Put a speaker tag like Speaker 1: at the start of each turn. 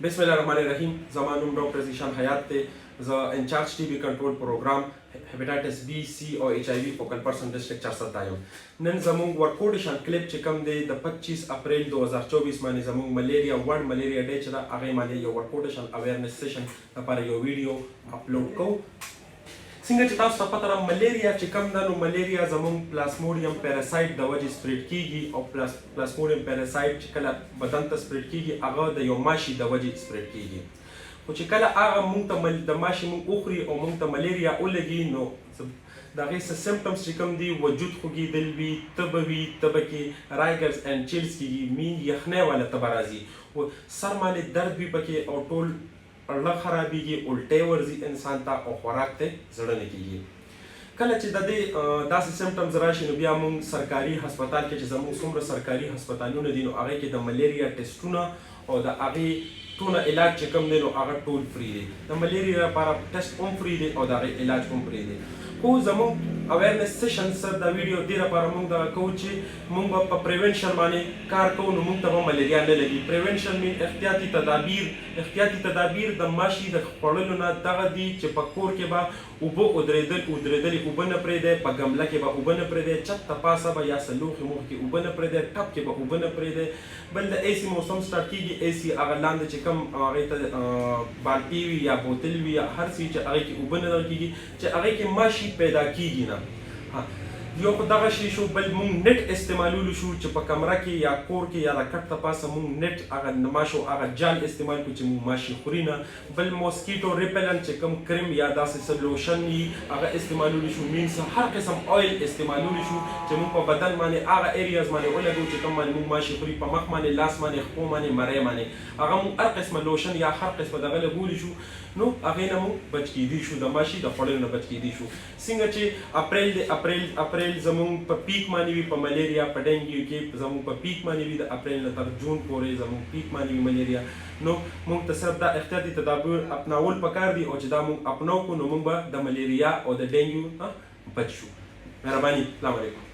Speaker 1: بسم الله الرحمن الرحیم. زما نوم ډاکټر زیشان حیات دی. زه انچارج ټي بي کنټرول پروګرام هپیټایټس بی سی او ایچ آی وي فوکل پرسن ډسټرکټ 407 یم. نن زموږ ورکوډیشن کلیپ چې کوم دی د 25 اپریل 2024 باندې زموږ ملیریا ورلد ملیریا ډے چې دا هغه باندې یو ورکوډیشن اویرنس سیشن لپاره یو ویډیو اپلوډ کوو. څنګه چې تاسو ته پته ده ملیریا چې کوم ده نو ملیریا زموږ پلاسموډیم پیراسایت د وجې سپریډ کیږي او پلاسموډیم پیراسایت چې کله بدن ته سپریډ کیږي هغه د یو ماشي د وجې سپریډ کیږي. خو چې کله هغه موږ ته د ماشي موږ وخوري او موږ ته ملیریا ولګي نو د هغې څه سمپټمز چې کوم دي وجود خوږېدل وي، تبه وي، تبه کې رایګرز اینډ چیلز کېږي، مین یخنۍ والا تبه راځي، سر باندې درد وي پکې او ټول اړه خرابېږي، الټۍ ورځي انسان ته او خوراک ته زړه نه کېږي. کله چې د دې داسې سمپټمز راشي نو بیا موږ سرکاري هسپتال کې چې زموږ څومره سرکاري هسپتالونه دي نو هغې کې د ملیریا ټسټونه او د هغې ټونه علاج چې کوم دی نو هغه ټول فری دی. د ملیریا لپاره ټسټ هم فری دی او د هغې علاج هم فری دی. خو زموږ اویرنس سیشن سر دا ویډیو دې لپاره موږ دغه کوو چې موږ به په پریونشن باندې کار کوو نو موږ ته به ملیریا نه لګي. پریونشن مین احتیاطي تدابیر د ماشي د خوړلو نه دغه دي چې په کور کې به اوبه ودرېدلې اوبه نه پرېږدئ، په ګمله کې به اوبه نه پرېږدئ، چت ته پاسه به یا لوښي موښ کې اوبه نه پرېږدئ، ټپ کې به اوبه نه پرېږدئ. بل د اے سی موسم سټارټ کېږي، اے سی هغه لاندې چې کوم هغې ته بالټۍ وي یا بوتل وي یا هر څه چې هغې کې اوبه نه دغه کېږي چې هغې کې ماشي پیدا کېږي نه. یو خو دغه شی شو. بل مونږ نټ استعمالولو شو چې په کمره کې یا کور کې یا د کټ ته پاسه مونږ نټ هغه ماشو هغه جال استعمال کړو چې مونږ ماشي خوري نه. بل موسکیټو ریپلنټ چې کوم کریم یا داسې څه لوشن وي هغه استعمالولو شو. مینس هر قسم آیل استعمالولو شو چې مونږ په بدن باندې هغه ایریاز باندې ولګو چې کوم باندې مونږ ماشي خوري، په مخ باندې، لاس باندې، خپو باندې، مرۍ باندې هغه مونږ هر قسمه لوشن یا هر قسمه دغه لګولی شو نو هغې نه مونږ بچ کېدی شو، د ماشي د خوړلو نه بچ کېدی شو. څنګه چې اپریل زموږ په پیک باندې وي، په ملیریا په ډینګیو کې زموږ په پیک باندې وي، د اپریل نه تر جون پورې زموږ پیک باندې وي ملیریا. نو موږ ته صرف دا احتیاطي تدابیر اپناول پکار دي او چې دا موږ اپناو کړو نو موږ به د ملیریا او د ډینګیو بچ شو. مهرباني. السلام علیکم.